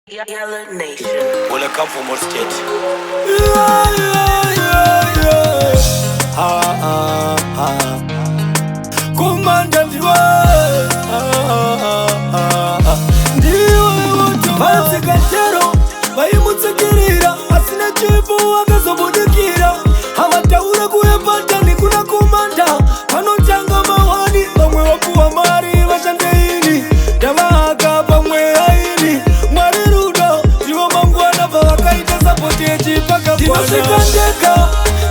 Yellow Nation. Well, I come from what state? Kumanda ndiwe ndiwe wotu vasikatero vaimutsikirira asina chipo vakazobudikira havataura kuyepatani kuna kumanda vanotanga mawani vamwe vapuwa mari vashandeini ndavahaka pamwe aini mwari rudo ndivo mangwana pavakaita sapoti yechipaka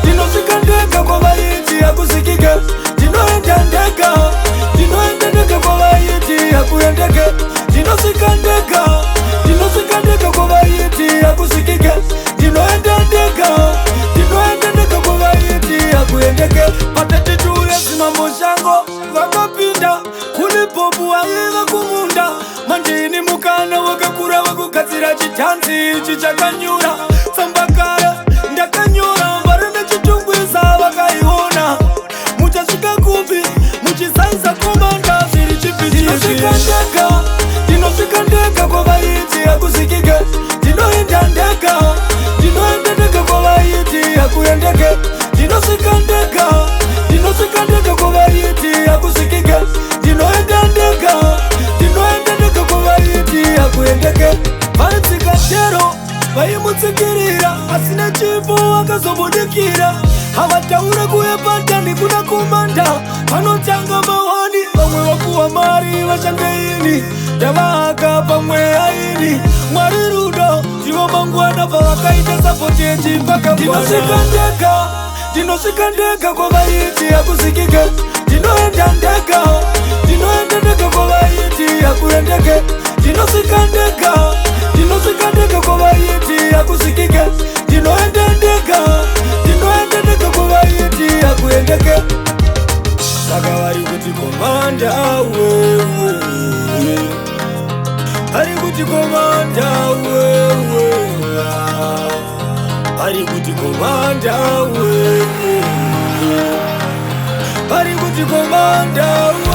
ndinosvika ndega kwavaiti hakusikike ndinoenda ndega kwavaiti hakuendeke ndinosvika ndega kwavaiti hakusikike ndinoenda ndega kwavaiti hakuendeke patatiture zimamboshango vakapinda kune popu vaiva kumunda manjini mukana wakakura vakugadzira chitanzi ichi chakanyura tsambakara ndakanyora varine chitungwisa vakaiona muchasvika kupi muchisaisa komanda zviri chipichinosvika ndega kwavaiti hakusikike ndinoenda ndega kwavaiti hakuendeke ndinosvika ndega kwavaiti hakusikike ndinoenda ndega kwavaiti hakuendeke vaitsikatero vaimutsikirira asina chipo vakazobudikira havataura kuyepatani kuna kumanda vanotanga mawani vamwe vapuwa mari vashandeini ndavahaka pamwe aini mwari rudo ndivo mangwana pavakaita sapoti yechipaka ndinosvika ndega kwavaiti hakusikike ndinoenda ndega kwavaiti hakuendeke ndinosvika ndega kwavaiti hakusikike ndinoenda ndega kwavaiti hakuendeke saka vari kuti komanda wewe vari kuti komanda wewe vari kuti komanda wewe vari kuti komanda wewe